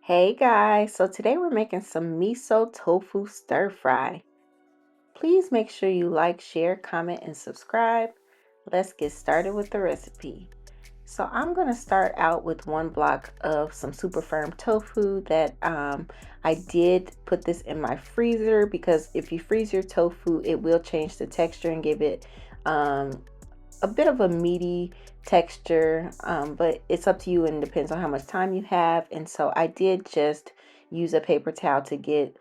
Hey guys, so today we're making some miso tofu stir fry. Please make sure you like, share, comment, and subscribe. Let's get started with the recipe. So I'm going to start out with 1 block of some super firm tofu that I did put this in my freezer because if you freeze your tofu, it will change the texture and give it a bit of a meaty texture, but it's up to you and depends on how much time you have. And so I did just use a paper towel to get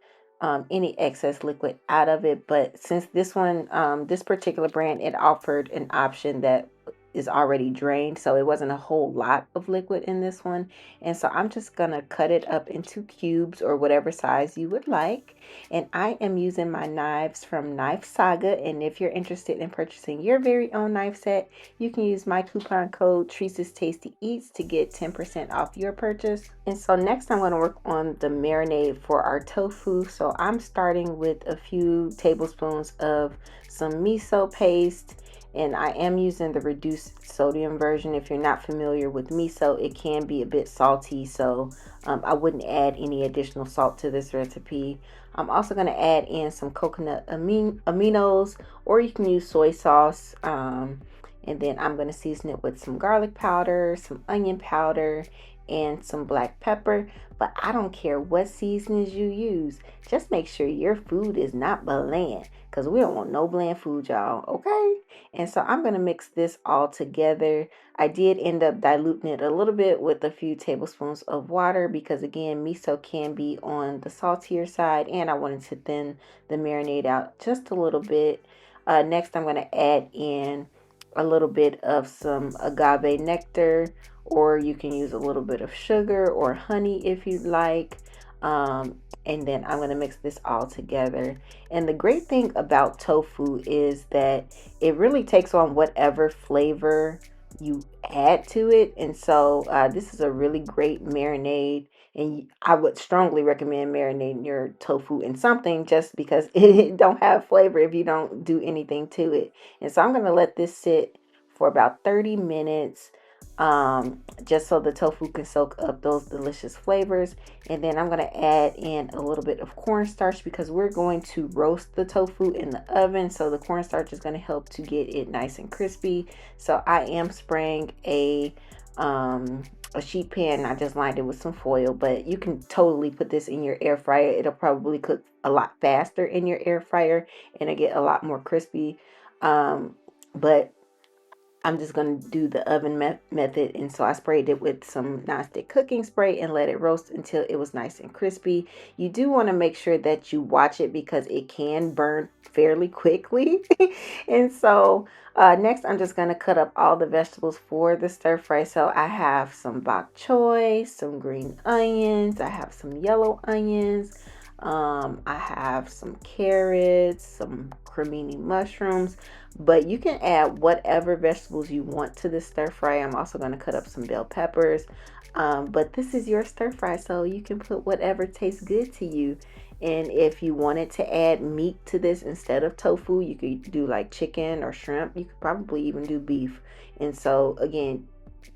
any excess liquid out of it. But since this particular brand, it offered an option that is already drained, so it wasn't a whole lot of liquid in this one. And so I'm just gonna cut it up into cubes or whatever size you would like. And I am using my knives from Knife Saga. And if you're interested in purchasing your very own knife set, you can use my coupon code Teresa's Tasty Eats to get 10% off your purchase. And so next I'm going to work on the marinade for our tofu. So I'm starting with a few tablespoons of some miso paste. And I am using the reduced sodium version. If you're not familiar with miso, it can be a bit salty, so I wouldn't add any additional salt to this recipe. I'm also going to add in some coconut aminos, or you can use soy sauce. And then I'm going to season it with some garlic powder, some onion powder, and some black pepper. But I don't care what seasonings you use. Just make sure your food is not bland, because we don't want no bland food, y'all, okay? And so I'm going to mix this all together. I did end up diluting it a little bit with a few tablespoons of water because, again, miso can be on the saltier side, and I wanted to thin the marinade out just a little bit. Next, I'm going to add in a little bit of some agave nectar, or you can use a little bit of sugar or honey if you'd like. And then I'm going to mix this all together. And the great thing about tofu is that it really takes on whatever flavor you add to it. And so this is a really great marinade. And I would strongly recommend marinating your tofu in something just because it don't have flavor if you don't do anything to it. And so I'm going to let this sit for about 30 minutes just so the tofu can soak up those delicious flavors. And then I'm going to add in a little bit of cornstarch because we're going to roast the tofu in the oven. So the cornstarch is going to help to get it nice and crispy. So I am spraying a sheet pan. I just lined it with some foil, but you can totally put this in your air fryer. It'll probably cook a lot faster in your air fryer and it'll get a lot more crispy. But I'm just going to do the oven method. And so I sprayed it with some nonstick cooking spray and let it roast until it was nice and crispy. You do want to make sure that you watch it because it can burn fairly quickly. And so next I'm just going to cut up all the vegetables for the stir fry. So I have some bok choy, some green onions, I have some yellow onions. I have some carrots, some cremini mushrooms, but you can add whatever vegetables you want to the stir fry. I'm also going to cut up some bell peppers, but this is your stir fry, so you can put whatever tastes good to you. And if you wanted to add meat to this instead of tofu, you could do like chicken or shrimp. You could probably even do beef. And so again,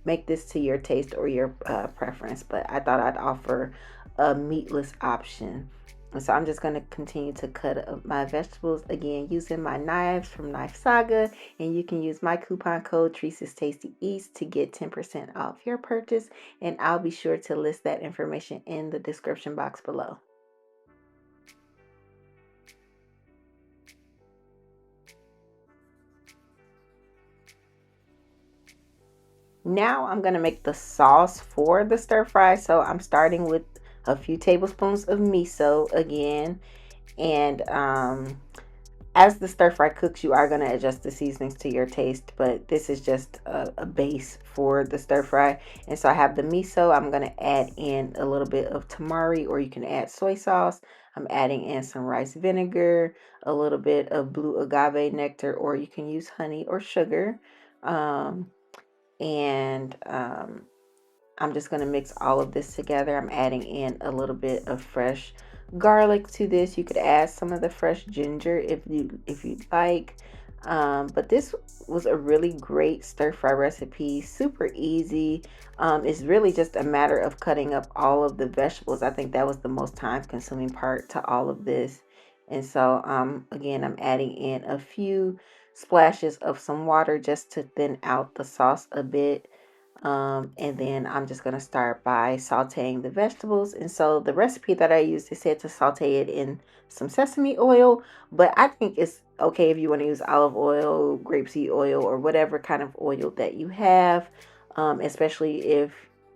make this to your taste or your preference, but I thought I'd offer a meatless option. And so I'm just going to continue to cut up my vegetables, again, using my knives from Knife Saga. And you can use my coupon code Teresa's Tasty Eats to get 10% off your purchase. And I'll be sure to list that information in the description box below. Now I'm going to make the sauce for the stir fry. So I'm starting with a few tablespoons of miso again. And as the stir fry cooks, you are going to adjust the seasonings to your taste, but this is just a base for the stir fry. And so I have the miso. I'm going to add in a little bit of tamari, or you can add soy sauce. I'm adding in some rice vinegar, a little bit of blue agave nectar, or you can use honey or sugar. And I'm just going to mix all of this together. I'm adding in a little bit of fresh garlic to this. You could add some of the fresh ginger if you'd like. But this was a really great stir fry recipe, super easy. It's really just a matter of cutting up all of the vegetables. I think that was the most time consuming part to all of this. And so, again, I'm adding in a few splashes of some water just to thin out the sauce a bit. And then I'm just going to start by sauteing the vegetables. And so the recipe that I used, it said to saute it in some sesame oil, but I think it's okay if you want to use olive oil, grapeseed oil, or whatever kind of oil that you have, especially if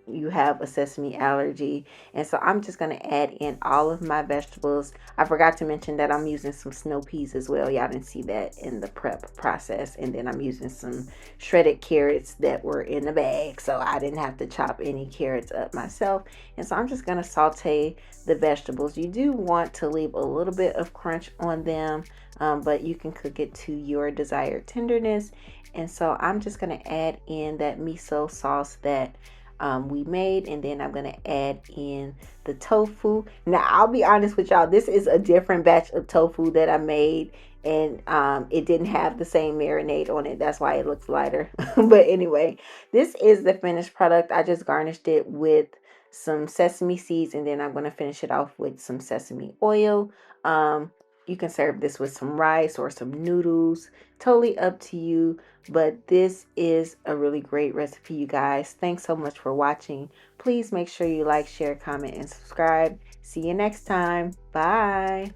you have a sesame allergy. And so I'm just going to add in all of my vegetables. I forgot to mention that I'm using some snow peas as well. Y'all didn't see that in the prep process. And then I'm using some shredded carrots that were in the bag, so I didn't have to chop any carrots up myself. And so I'm just going to saute the vegetables. You do want to leave a little bit of crunch on them, but you can cook it to your desired tenderness. And so I'm just going to add in that miso sauce that we made, and then I'm going to add in the tofu. Now, I'll be honest with y'all, this is a different batch of tofu that I made, and it didn't have the same marinade on it. That's why it looks lighter. But anyway, this is the finished product. I just garnished it with some sesame seeds, and then I'm going to finish it off with some sesame oil. You can serve this with some rice or some noodles, totally up to you. But this is a really great recipe, you guys. Thanks so much for watching. Please make sure you like, share, comment, and subscribe. See you next time. Bye.